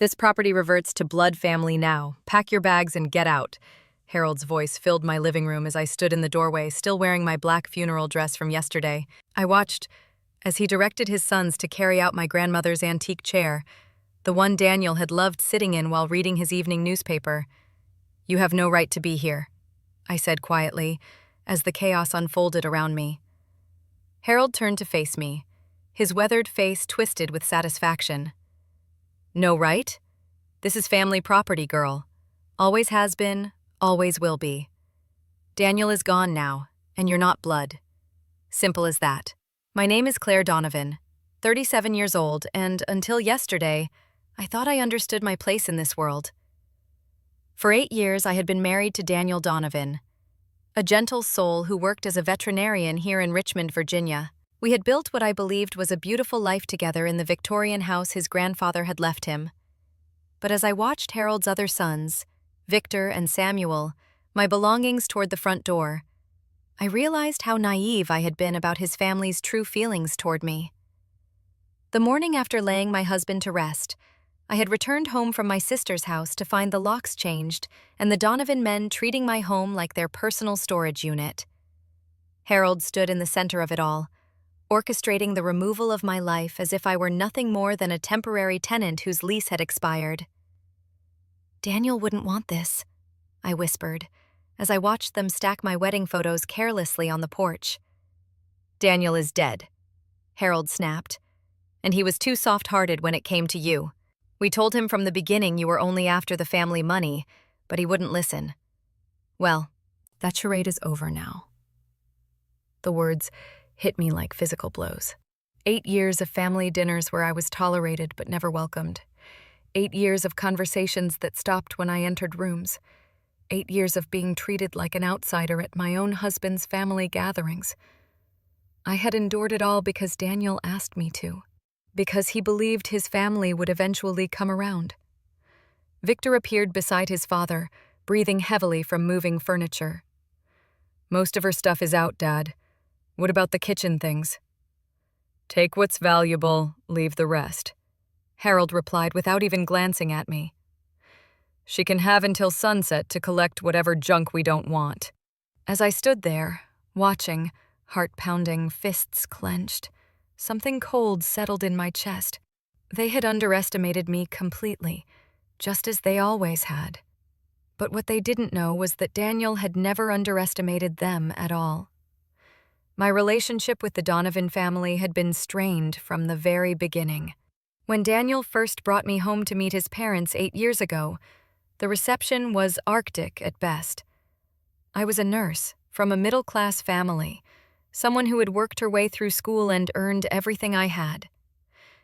This property reverts to blood family now. Pack your bags and get out. Harold's voice filled my living room as I stood in the doorway, still wearing my black funeral dress from yesterday. I watched as he directed his sons to carry out my grandmother's antique chair, the one Daniel had loved sitting in while reading his evening newspaper. "You have no right to be here," I said quietly, as the chaos unfolded around me. Harold turned to face me, his weathered face twisted with satisfaction. "No right? This is family property, girl. Always has been, always will be. Daniel is gone now, and you're not blood. Simple as that. My name is Claire Donovan, 37 years old, and until yesterday, I thought I understood my place in this world. For 8 years, I had been married to Daniel Donovan, a gentle soul who worked as a veterinarian here in Richmond, Virginia. We had built what I believed was a beautiful life together in the Victorian house his grandfather had left him. But as I watched Harold's other sons, Victor and Samuel, my belongings toward the front door, I realized how naive I had been about his family's true feelings toward me. The morning after laying my husband to rest, I had returned home from my sister's house to find the locks changed and the Donovan men treating my home like their personal storage unit. Harold stood in the center of it all, orchestrating the removal of my life as if I were nothing more than a temporary tenant whose lease had expired. "Daniel wouldn't want this," I whispered, as I watched them stack my wedding photos carelessly on the porch. "Daniel is dead," Harold snapped, "and he was too soft-hearted when it came to you. We told him from the beginning you were only after the family money, but he wouldn't listen. Well, that charade is over now." The words hit me like physical blows. 8 years of family dinners where I was tolerated but never welcomed. 8 years of conversations that stopped when I entered rooms. 8 years of being treated like an outsider at my own husband's family gatherings. I had endured it all because Daniel asked me to, because he believed his family would eventually come around. Victor appeared beside his father, breathing heavily from moving furniture. "Most of her stuff is out, Dad. What about the kitchen things?" "Take what's valuable, leave the rest," Harold replied without even glancing at me. "She can have until sunset to collect whatever junk we don't want." As I stood there, watching, heart pounding, fists clenched, something cold settled in my chest. They had underestimated me completely, just as they always had. But what they didn't know was that Daniel had never underestimated them at all. My relationship with the Donovan family had been strained from the very beginning. When Daniel first brought me home to meet his parents 8 years ago, the reception was Arctic at best. I was a nurse from a middle-class family, someone who had worked her way through school and earned everything I had.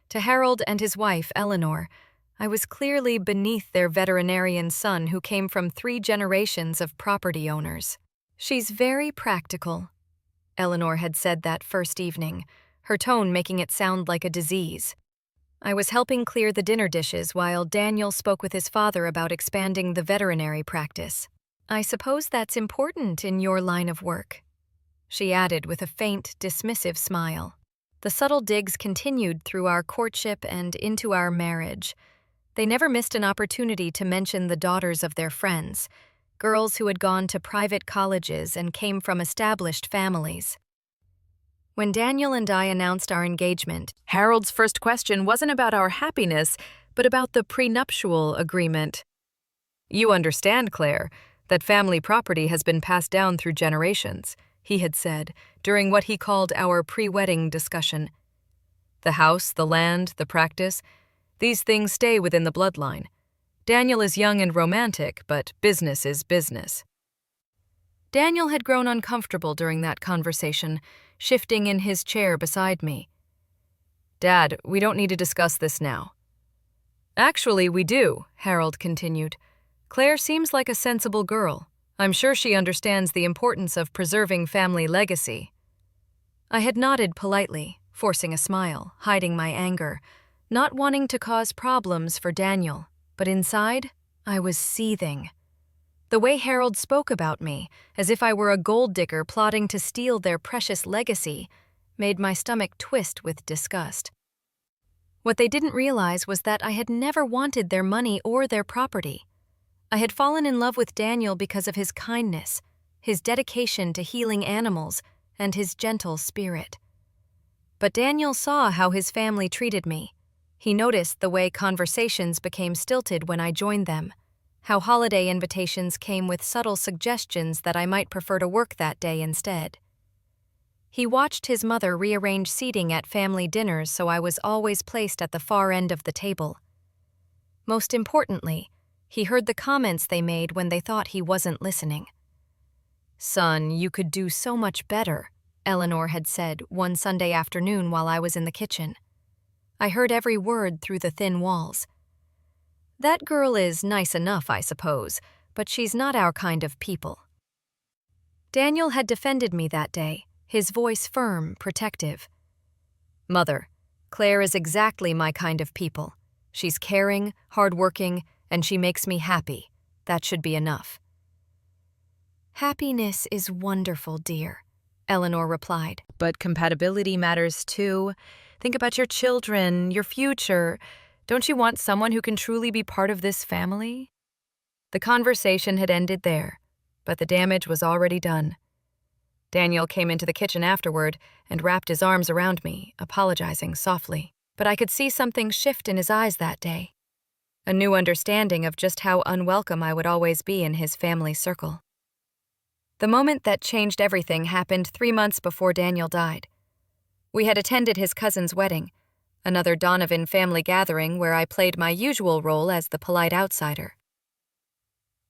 To Harold and his wife, Eleanor, I was clearly beneath their veterinarian son who came from 3 generations of property owners. "She's very practical," Eleanor had said that first evening, her tone making it sound like a disease. I was helping clear the dinner dishes while Daniel spoke with his father about expanding the veterinary practice. "I suppose that's important in your line of work," she added with a faint, dismissive smile. The subtle digs continued through our courtship and into our marriage. They never missed an opportunity to mention the daughters of their friends, girls who had gone to private colleges and came from established families. When Daniel and I announced our engagement, Harold's first question wasn't about our happiness, but about the prenuptial agreement. "You understand, Claire, that family property has been passed down through generations," he had said, during what he called our pre-wedding discussion. "The house, the land, the practice, these things stay within the bloodline. Daniel is young and romantic, but business is business." Daniel had grown uncomfortable during that conversation, shifting in his chair beside me. "Dad, we don't need to discuss this now." "Actually, we do," Harold continued. "Claire seems like a sensible girl. I'm sure she understands the importance of preserving family legacy." I had nodded politely, forcing a smile, hiding my anger, not wanting to cause problems for Daniel. But inside, I was seething. The way Harold spoke about me, as if I were a gold digger plotting to steal their precious legacy, made my stomach twist with disgust. What they didn't realize was that I had never wanted their money or their property. I had fallen in love with Daniel because of his kindness, his dedication to healing animals, and his gentle spirit. But Daniel saw how his family treated me. He noticed the way conversations became stilted when I joined them, how holiday invitations came with subtle suggestions that I might prefer to work that day instead. He watched his mother rearrange seating at family dinners so I was always placed at the far end of the table. Most importantly, he heard the comments they made when they thought he wasn't listening. "Son, you could do so much better," Eleanor had said one Sunday afternoon while I was in the kitchen. I heard every word through the thin walls. "That girl is nice enough, I suppose, but she's not our kind of people." Daniel had defended me that day, his voice firm, protective. "Mother, Claire is exactly my kind of people. She's caring, hardworking, and she makes me happy. That should be enough." "Happiness is wonderful, dear," Eleanor replied. "But compatibility matters too. Think about your children, your future. Don't you want someone who can truly be part of this family?" The conversation had ended there, but the damage was already done. Daniel came into the kitchen afterward and wrapped his arms around me, apologizing softly. But I could see something shift in his eyes that day. A new understanding of just how unwelcome I would always be in his family circle. The moment that changed everything happened 3 months before Daniel died. We had attended his cousin's wedding, another Donovan family gathering where I played my usual role as the polite outsider.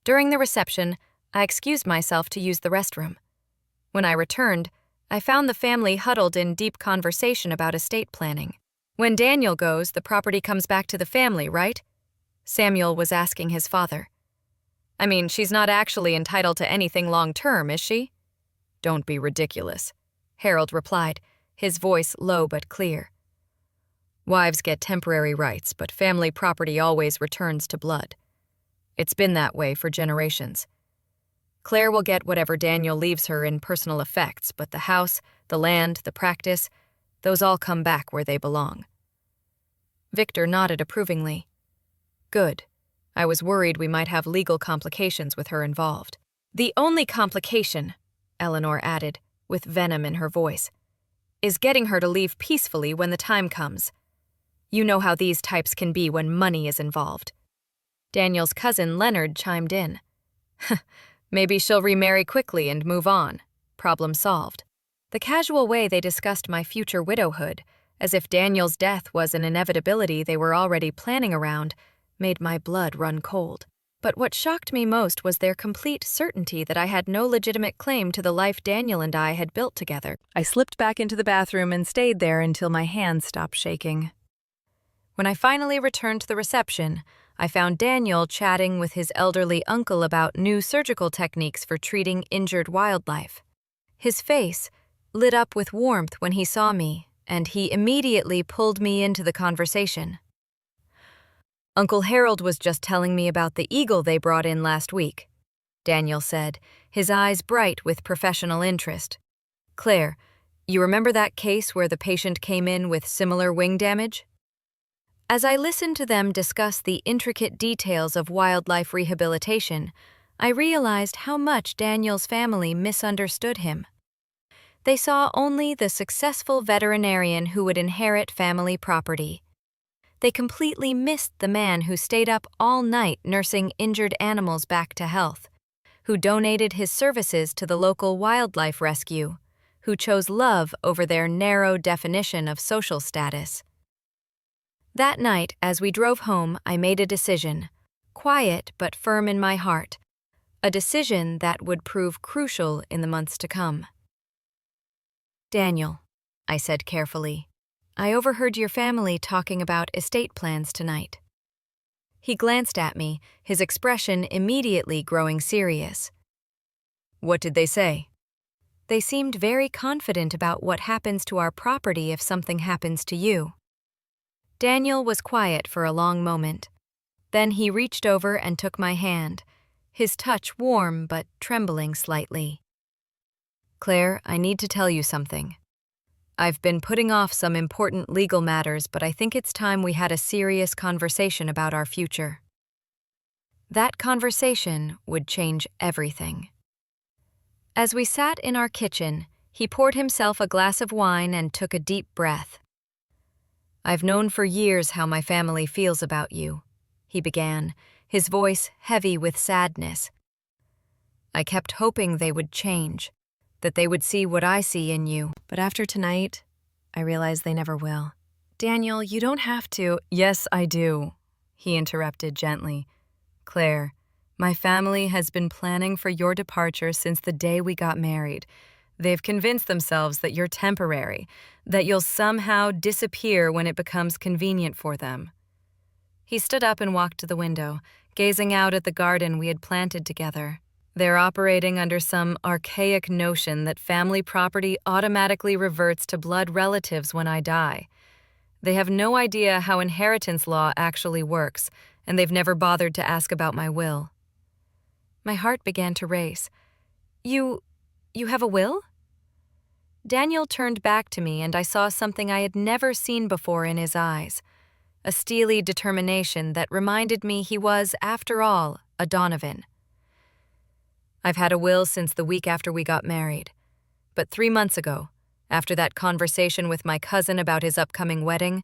During the reception, I excused myself to use the restroom. When I returned, I found the family huddled in deep conversation about estate planning. "When Daniel goes, the property comes back to the family, right?" Samuel was asking his father. "I mean, she's not actually entitled to anything long-term, is she?" "Don't be ridiculous," Harold replied, his voice low but clear. "Wives get temporary rights, but family property always returns to blood. It's been that way for generations. Claire will get whatever Daniel leaves her in personal effects, but the house, the land, the practice, those all come back where they belong." Victor nodded approvingly. "Good. I was worried we might have legal complications with her involved." "The only complication," Eleanor added, with venom in her voice, "is getting her to leave peacefully when the time comes. You know how these types can be when money is involved." Daniel's cousin Leonard chimed in. "Maybe she'll remarry quickly and move on. Problem solved." The casual way they discussed my future widowhood, as if Daniel's death was an inevitability they were already planning around, made my blood run cold. But what shocked me most was their complete certainty that I had no legitimate claim to the life Daniel and I had built together. I slipped back into the bathroom and stayed there until my hands stopped shaking. When I finally returned to the reception, I found Daniel chatting with his elderly uncle about new surgical techniques for treating injured wildlife. His face lit up with warmth when he saw me, and he immediately pulled me into the conversation. "Uncle Harold was just telling me about the eagle they brought in last week," Daniel said, his eyes bright with professional interest. "Claire, you remember that case where the patient came in with similar wing damage?" As I listened to them discuss the intricate details of wildlife rehabilitation, I realized how much Daniel's family misunderstood him. They saw only the successful veterinarian who would inherit family property. They completely missed the man who stayed up all night nursing injured animals back to health, who donated his services to the local wildlife rescue, who chose love over their narrow definition of social status. That night, as we drove home, I made a decision, quiet but firm in my heart, a decision that would prove crucial in the months to come. "Daniel," I said carefully, "I overheard your family talking about estate plans tonight." He glanced at me, his expression immediately growing serious. "What did they say?" "They seemed very confident about what happens to our property if something happens to you." Daniel was quiet for a long moment. Then he reached over and took my hand, his touch warm but trembling slightly. "Claire, I need to tell you something. I've been putting off some important legal matters, but I think it's time we had a serious conversation about our future. That conversation would change everything. As we sat in our kitchen, he poured himself a glass of wine and took a deep breath. "I've known for years how my family feels about you," he began, his voice heavy with sadness. "I kept hoping they would change, that they would see what I see in you. But after tonight, I realize they never will." "Daniel, you don't have to." "Yes, I do," he interrupted gently. "Claire, my family has been planning for your departure since the day we got married. They've convinced themselves that you're temporary, that you'll somehow disappear when it becomes convenient for them." He stood up and walked to the window, gazing out at the garden we had planted together. "They're operating under some archaic notion that family property automatically reverts to blood relatives when I die. They have no idea how inheritance law actually works, and they've never bothered to ask about my will." My heart began to race. You have a will?" Daniel turned back to me, and I saw something I had never seen before in his eyes, a steely determination that reminded me he was, after all, a Donovan. "I've had a will since the week after we got married. But 3 months ago, after that conversation with my cousin about his upcoming wedding,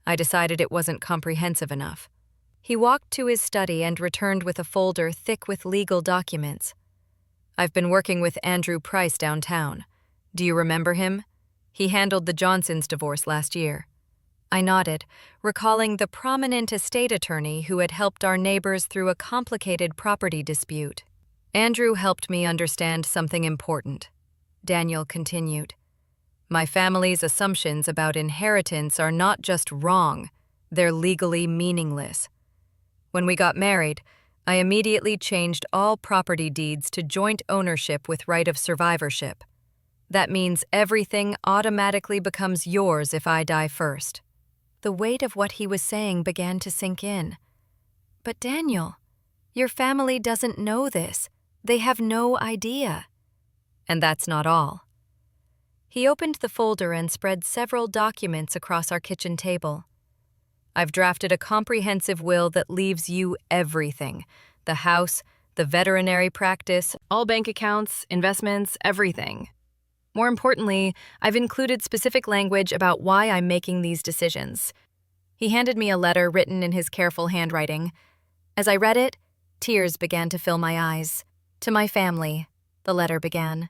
I decided it wasn't comprehensive enough." He walked to his study and returned with a folder thick with legal documents. "I've been working with Andrew Price downtown. Do you remember him? He handled the Johnsons' divorce last year." I nodded, recalling the prominent estate attorney who had helped our neighbors through a complicated property dispute. "Andrew helped me understand something important," Daniel continued. "My family's assumptions about inheritance are not just wrong, they're legally meaningless. When we got married, I immediately changed all property deeds to joint ownership with right of survivorship. That means everything automatically becomes yours if I die first." The weight of what he was saying began to sink in. "But Daniel, your family doesn't know this. They have no idea." "And that's not all." He opened the folder and spread several documents across our kitchen table. "I've drafted a comprehensive will that leaves you everything: the house, the veterinary practice, all bank accounts, investments, everything. More importantly, I've included specific language about why I'm making these decisions." He handed me a letter written in his careful handwriting. As I read it, tears began to fill my eyes. "To my family," the letter began.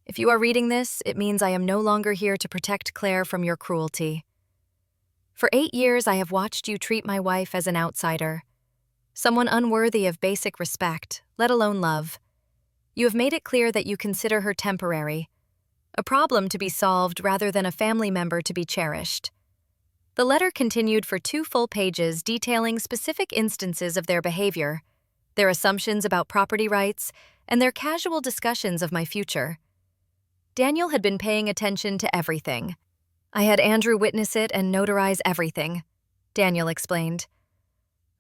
"If you are reading this, it means I am no longer here to protect Claire from your cruelty. For 8 years, I have watched you treat my wife as an outsider, someone unworthy of basic respect, let alone love. You have made it clear that you consider her temporary, a problem to be solved rather than a family member to be cherished." The letter continued for 2 full pages detailing specific instances of their behavior, their assumptions about property rights, and their casual discussions of my future. Daniel had been paying attention to everything. "I had Andrew witness it and notarize everything," Daniel explained.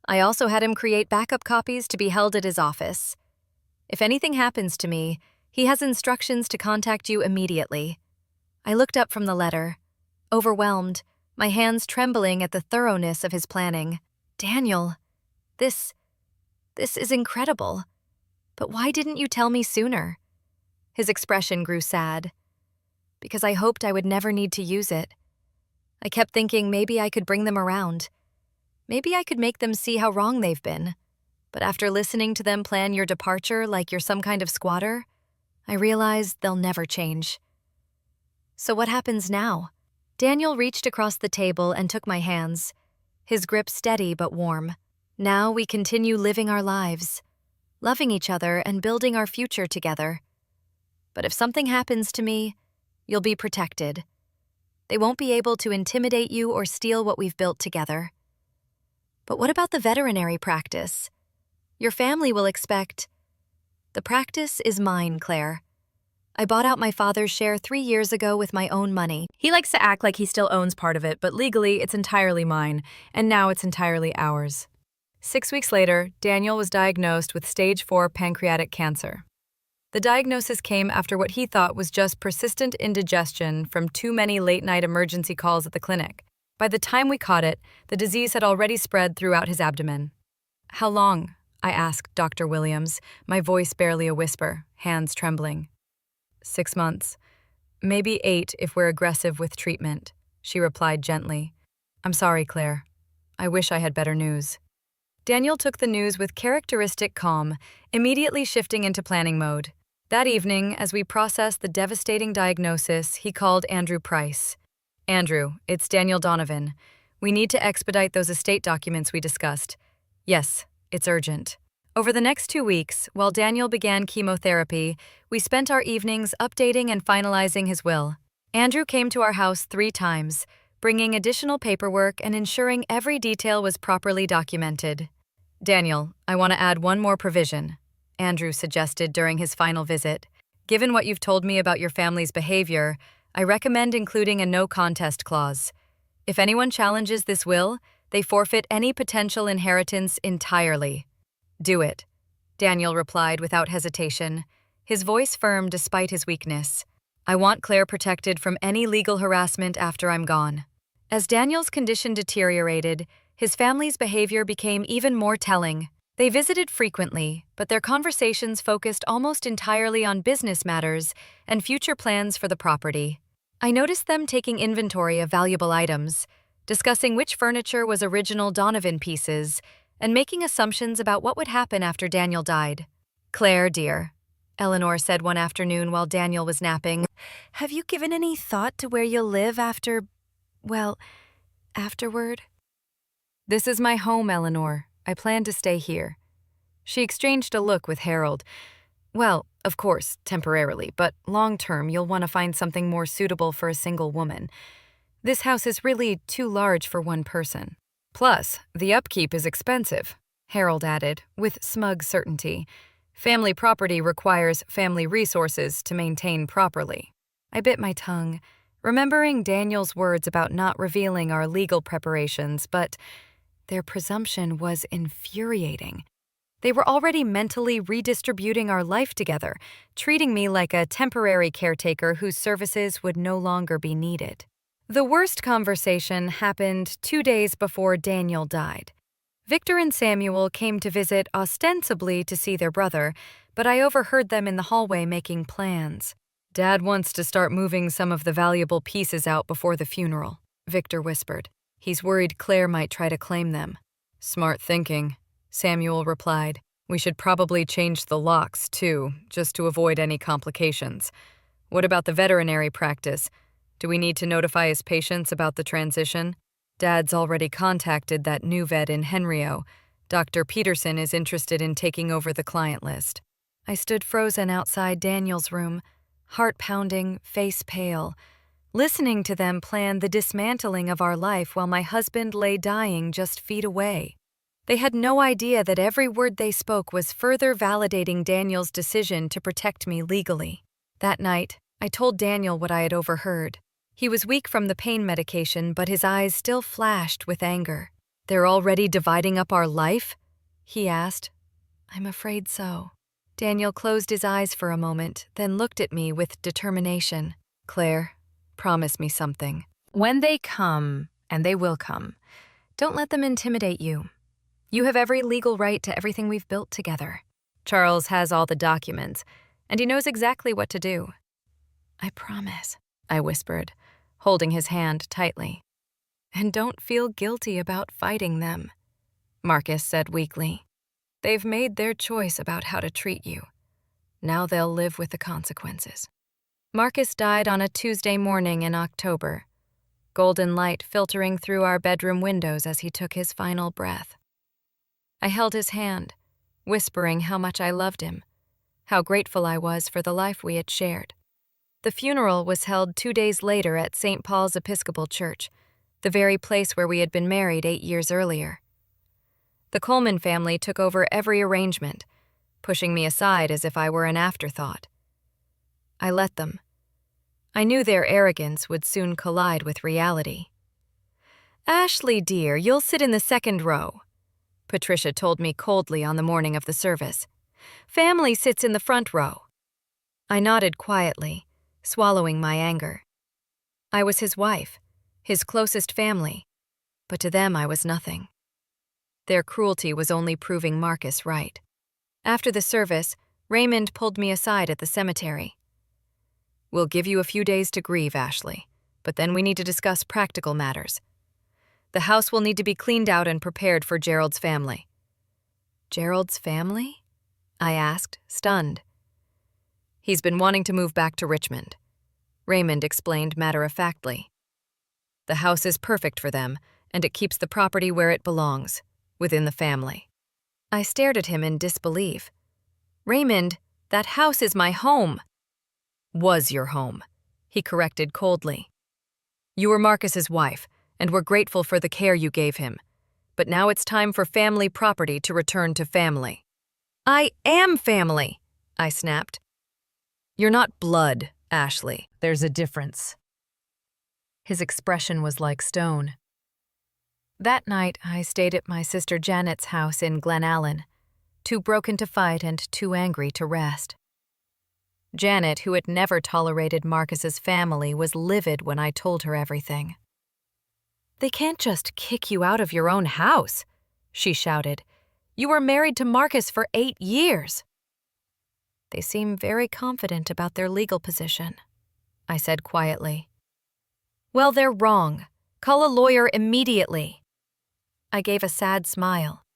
"I also had him create backup copies to be held at his office. If anything happens to me, he has instructions to contact you immediately." I looked up from the letter, overwhelmed, my hands trembling at the thoroughness of his planning. "Daniel, this is incredible. But why didn't you tell me sooner?" His expression grew sad. "Because I hoped I would never need to use it. I kept thinking maybe I could bring them around. Maybe I could make them see how wrong they've been. But after listening to them plan your departure like you're some kind of squatter, I realized they'll never change." "So what happens now?" Daniel reached across the table and took my hands, his grip steady but warm. "Now we continue living our lives, loving each other and building our future together. But if something happens to me, you'll be protected. They won't be able to intimidate you or steal what we've built together." "But what about the veterinary practice? Your family will expect—" "The practice is mine, Claire. I bought out my father's share 3 years ago with my own money. He likes to act like he still owns part of it, but legally it's entirely mine, and now it's entirely ours." 6 weeks later, Daniel was diagnosed with stage 4 pancreatic cancer. The diagnosis came after what he thought was just persistent indigestion from too many late-night emergency calls at the clinic. By the time we caught it, the disease had already spread throughout his abdomen. "How long?" I asked Dr. Williams, my voice barely a whisper, hands trembling. 6 months. Maybe 8 if we're aggressive with treatment, she replied gently. I'm sorry, Claire. I wish I had better news. Daniel took the news with characteristic calm, immediately shifting into planning mode. That evening, as we processed the devastating diagnosis, he called Andrew Price. Andrew, it's Daniel Donovan. We need to expedite those estate documents we discussed. Yes, it's urgent. Over the next 2 weeks, while Daniel began chemotherapy, we spent our evenings updating and finalizing his will. Andrew came to our house 3 times, bringing additional paperwork and ensuring every detail was properly documented. Daniel, I want to add one more provision, Andrew suggested during his final visit. Given what you've told me about your family's behavior, I recommend including a no-contest clause. If anyone challenges this will, they forfeit any potential inheritance entirely. Do it, Daniel replied without hesitation, his voice firm despite his weakness. I want Claire protected from any legal harassment after I'm gone. As Daniel's condition deteriorated, his family's behavior became even more telling. They visited frequently, but their conversations focused almost entirely on business matters and future plans for the property. I noticed them taking inventory of valuable items, discussing which furniture was original Donovan pieces, and making assumptions about what would happen after Daniel died. Claire, dear, Eleanor said one afternoon while Daniel was napping, have you given any thought to where you'll live afterward? This is my home, Eleanor. I plan to stay here. She exchanged a look with Harold. Well, of course, temporarily, but long-term you'll want to find something more suitable for a single woman. This house is really too large for one person. Plus, the upkeep is expensive, Harold added, with smug certainty. Family property requires family resources to maintain properly. I bit my tongue, remembering Daniel's words about not revealing our legal preparations, but their presumption was infuriating. They were already mentally redistributing our life together, treating me like a temporary caretaker whose services would no longer be needed. The worst conversation happened 2 days before Daniel died. Victor and Samuel came to visit ostensibly to see their brother, but I overheard them in the hallway making plans. Dad wants to start moving some of the valuable pieces out before the funeral, Victor whispered. He's worried Claire might try to claim them. Smart thinking, Samuel replied. We should probably change the locks, too, just to avoid any complications. What about the veterinary practice? Do we need to notify his patients about the transition? Dad's already contacted that new vet in Henrio. Dr. Peterson is interested in taking over the client list. I stood frozen outside Daniel's room, heart pounding, face pale, listening to them plan the dismantling of our life while my husband lay dying just feet away. They had no idea that every word they spoke was further validating Daniel's decision to protect me legally. That night, I told Daniel what I had overheard. He was weak from the pain medication, but his eyes still flashed with anger. They're already dividing up our life? He asked. I'm afraid so. Daniel closed his eyes for a moment, then looked at me with determination. Claire, promise me something. When they come, and they will come, don't let them intimidate you. You have every legal right to everything we've built together. Charles has all the documents, and he knows exactly what to do. I promise, I whispered, holding his hand tightly. And don't feel guilty about fighting them, Marcus said weakly. They've made their choice about how to treat you. Now they'll live with the consequences. Marcus died on a Tuesday morning in October, golden light filtering through our bedroom windows as he took his final breath. I held his hand, whispering how much I loved him, how grateful I was for the life we had shared. The funeral was held 2 days later at St. Paul's Episcopal Church, the very place where we had been married 8 years earlier. The Coleman family took over every arrangement, pushing me aside as if I were an afterthought. I let them. I knew their arrogance would soon collide with reality. Ashley, dear, you'll sit in the second row, Patricia told me coldly on the morning of the service. Family sits in the front row. I nodded quietly, swallowing my anger. I was his wife, his closest family, but to them I was nothing. Their cruelty was only proving Marcus right. After the service, Raymond pulled me aside at the cemetery. "We'll give you a few days to grieve, Ashley, but then we need to discuss practical matters. The house will need to be cleaned out and prepared for Gerald's family." "Gerald's family?" I asked, stunned. "He's been wanting to move back to Richmond," Raymond explained matter-of-factly. "The house is perfect for them, and it keeps the property where it belongs, within the family." I stared at him in disbelief. "Raymond, that house is my home." "Was your home," he corrected coldly. "You were Marcus's wife, and we're grateful for the care you gave him. But now it's time for family property to return to family." "I am family," I snapped. "You're not blood, Ashley. There's a difference." His expression was like stone. That night, I stayed at my sister Janet's house in Glenallen, too broken to fight and too angry to rest. Janet, who had never tolerated Marcus's family, was livid when I told her everything. "They can't just kick you out of your own house," she shouted. "You were married to Marcus for 8 years." "They seem very confident about their legal position," I said quietly. "Well, they're wrong. Call a lawyer immediately." I gave a sad smile.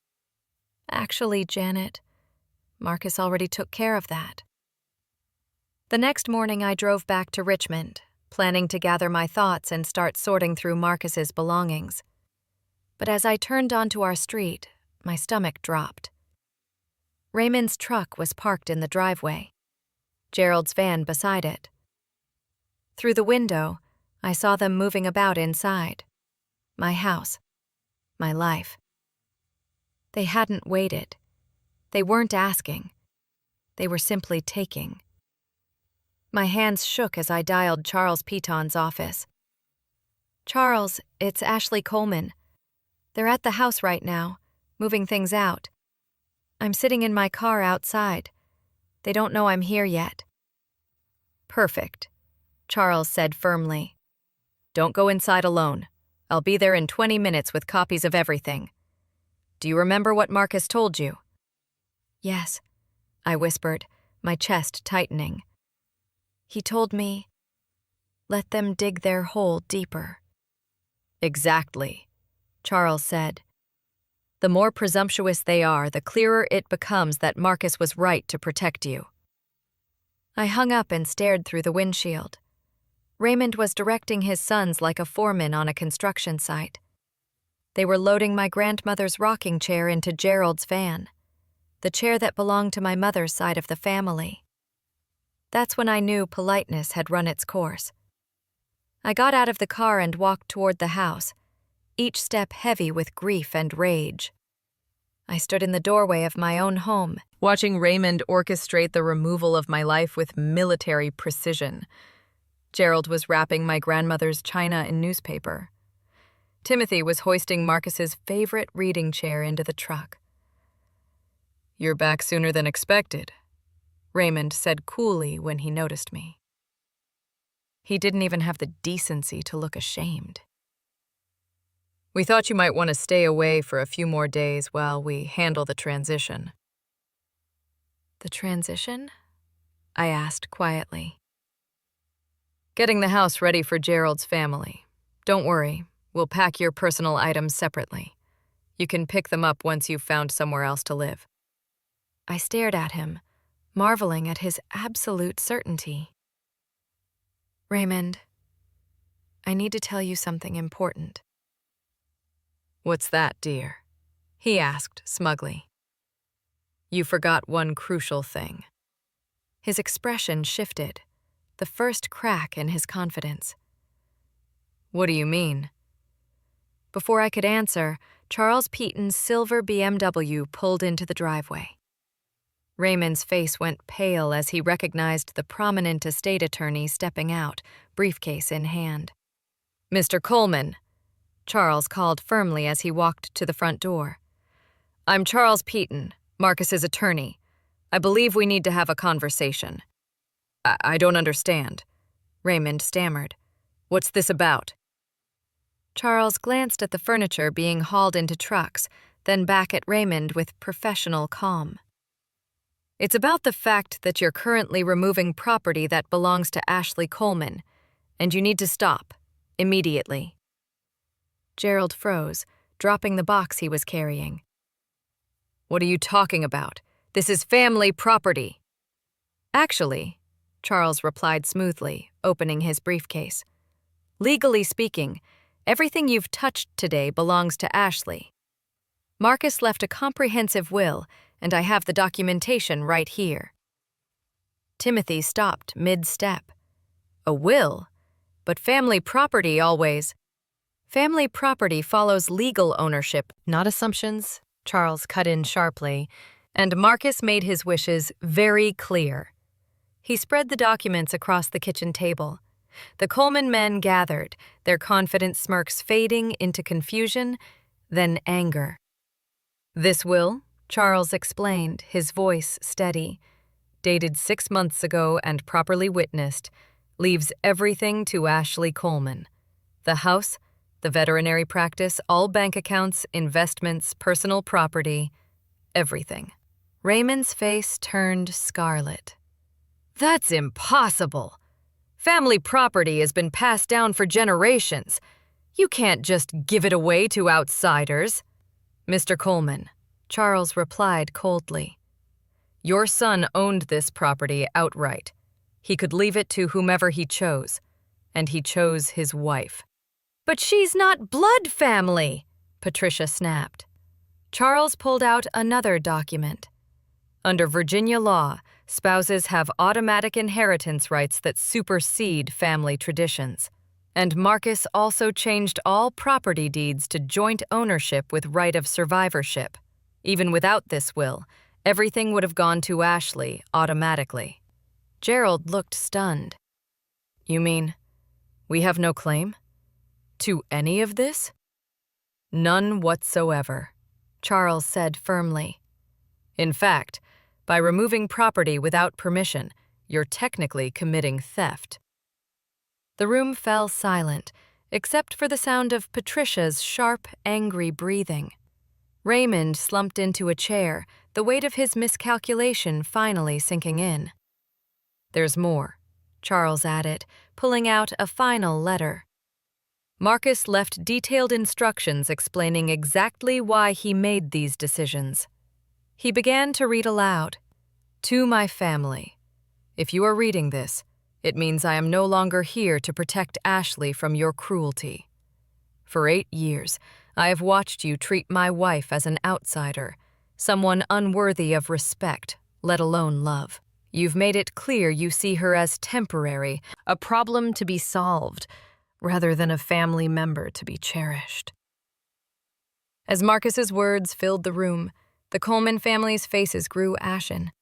"Actually, Janet, Marcus already took care of that." The next morning I drove back to Richmond, planning to gather my thoughts and start sorting through Marcus's belongings. But as I turned onto our street, my stomach dropped. Raymond's truck was parked in the driveway, Gerald's van beside it. Through the window, I saw them moving about inside. My house. My life. They hadn't waited. They weren't asking. They were simply taking. My hands shook as I dialed Charles Piton's office. "Charles, it's Ashley Coleman. They're at the house right now, moving things out. I'm sitting in my car outside. They don't know I'm here yet." "Perfect," Charles said firmly. "Don't go inside alone. I'll be there in 20 minutes with copies of everything. Do you remember what Marcus told you?" "Yes," I whispered, my chest tightening. "He told me, let them dig their hole deeper." "Exactly," Charles said. "The more presumptuous they are, the clearer it becomes that Marcus was right to protect you." I hung up and stared through the windshield. Raymond was directing his sons like a foreman on a construction site. They were loading my grandmother's rocking chair into Gerald's van, the chair that belonged to my mother's side of the family. That's when I knew politeness had run its course. I got out of the car and walked toward the house, each step heavy with grief and rage. I stood in the doorway of my own home, watching Raymond orchestrate the removal of my life with military precision. Gerald was wrapping my grandmother's china in newspaper. Timothy was hoisting Marcus's favorite reading chair into the truck. "You're back sooner than expected," Raymond said coolly when he noticed me. He didn't even have the decency to look ashamed. "We thought you might want to stay away for a few more days while we handle the transition." "The transition?" I asked quietly. "Getting the house ready for Gerald's family. Don't worry, we'll pack your personal items separately. You can pick them up once you've found somewhere else to live." I stared at him, marveling at his absolute certainty. "Raymond, I need to tell you something important." "What's that, dear?" he asked smugly. "You forgot one crucial thing." His expression shifted, the first crack in his confidence. "What do you mean?" Before I could answer, Charles Piton's silver BMW pulled into the driveway. Raymond's face went pale as he recognized the prominent estate attorney stepping out, briefcase in hand. "Mr. Coleman," Charles called firmly as he walked to the front door. "I'm Charles Piton, Marcus's attorney. I believe we need to have a conversation." I don't understand, Raymond stammered. What's this about? Charles glanced at the furniture being hauled into trucks, then back at Raymond with professional calm. It's about the fact that you're currently removing property that belongs to Ashley Coleman, and you need to stop, immediately. Gerald froze, dropping the box he was carrying. What are you talking about? This is family property. Actually, Charles replied smoothly, opening his briefcase. Legally speaking, everything you've touched today belongs to Ashley. Marcus left a comprehensive will, and I have the documentation right here. Timothy stopped mid-step. A will? But family property always... Family property follows legal ownership, not assumptions, Charles cut in sharply, and Marcus made his wishes very clear. He spread the documents across the kitchen table. The Coleman men gathered, their confident smirks fading into confusion, then anger. This will, Charles explained, his voice steady, dated 6 months ago and properly witnessed, leaves everything to Ashley Coleman. The house, the veterinary practice, all bank accounts, investments, personal property, everything. Raymond's face turned scarlet. That's impossible. Family property has been passed down for generations. You can't just give it away to outsiders. Mr. Coleman, Charles replied coldly. Your son owned this property outright. He could leave it to whomever he chose, and he chose his wife. But she's not blood family, Patricia snapped. Charles pulled out another document. Under Virginia law, spouses have automatic inheritance rights that supersede family traditions. And Marcus also changed all property deeds to joint ownership with right of survivorship. Even without this will, everything would have gone to Ashley automatically. Gerald looked stunned. You mean, we have no claim? To any of this? None whatsoever, Charles said firmly. In fact, by removing property without permission, you're technically committing theft. The room fell silent, except for the sound of Patricia's sharp, angry breathing. Raymond slumped into a chair, the weight of his miscalculation finally sinking in. There's more, Charles added, pulling out a final letter. Marcus left detailed instructions explaining exactly why he made these decisions. He began to read aloud. To my family. If you are reading this, it means I am no longer here to protect Ashley from your cruelty. For 8 years, I have watched you treat my wife as an outsider, someone unworthy of respect, let alone love. You've made it clear you see her as temporary, a problem to be solved, rather than a family member to be cherished. As Marcus's words filled the room, the Coleman family's faces grew ashen.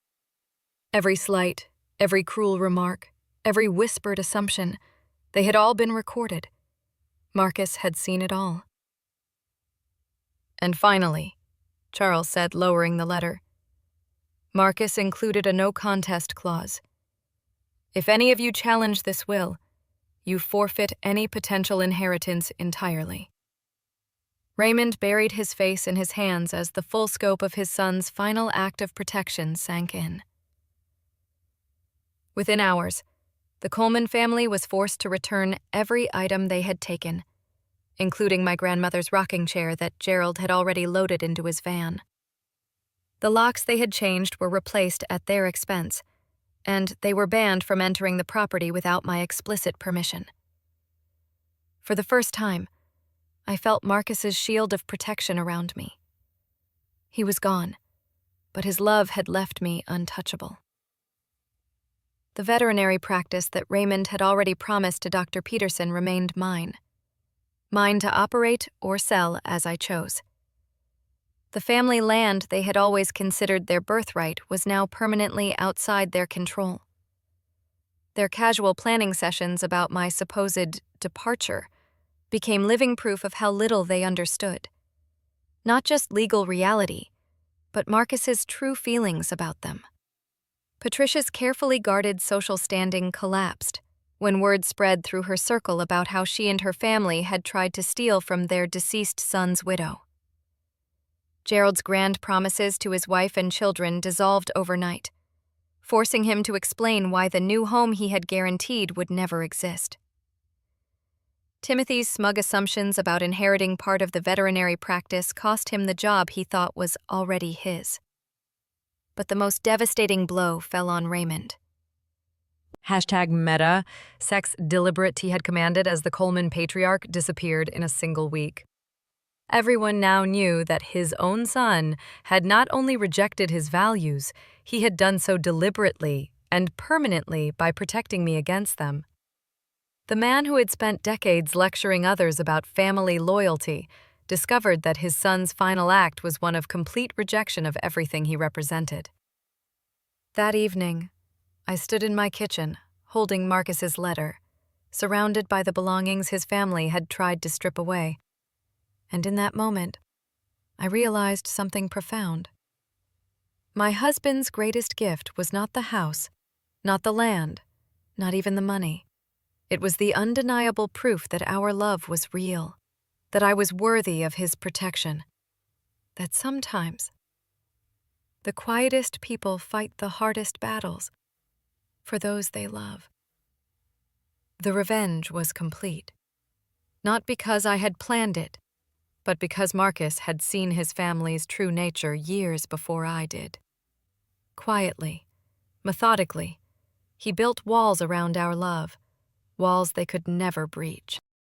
Every slight, every cruel remark, every whispered assumption, they had all been recorded. Marcus had seen it all. And finally, Charles said, lowering the letter, Marcus included a no-contest clause. If any of you challenge this will, you forfeit any potential inheritance entirely. Raymond buried his face in his hands as the full scope of his son's final act of protection sank in. Within hours, the Coleman family was forced to return every item they had taken, including my grandmother's rocking chair that Gerald had already loaded into his van. The locks they had changed were replaced at their expense, and they were banned from entering the property without my explicit permission. For the first time, I felt Marcus's shield of protection around me. He was gone, but his love had left me untouchable. The veterinary practice that Raymond had already promised to Dr. Peterson remained mine. Mine to operate or sell as I chose. The family land they had always considered their birthright was now permanently outside their control. Their casual planning sessions about my supposed departure became living proof of how little they understood. Not just legal reality, but Marcus's true feelings about them. Patricia's carefully guarded social standing collapsed when word spread through her circle about how she and her family had tried to steal from their deceased son's widow. Gerald's grand promises to his wife and children dissolved overnight, forcing him to explain why the new home he had guaranteed would never exist. Timothy's smug assumptions about inheriting part of the veterinary practice cost him the job he thought was already his. But the most devastating blow fell on Raymond. #meta, sex deliberate he had commanded as the Coleman patriarch disappeared in a single week. Everyone now knew that his own son had not only rejected his values, he had done so deliberately and permanently by protecting me against them. The man who had spent decades lecturing others about family loyalty discovered that his son's final act was one of complete rejection of everything he represented. That evening, I stood in my kitchen, holding Marcus's letter, surrounded by the belongings his family had tried to strip away. And in that moment, I realized something profound. My husband's greatest gift was not the house, not the land, not even the money. It was the undeniable proof that our love was real, that I was worthy of his protection, that sometimes the quietest people fight the hardest battles for those they love. The revenge was complete, not because I had planned it, but because Marcus had seen his family's true nature years before I did. Quietly, methodically, he built walls around our love, walls they could never breach.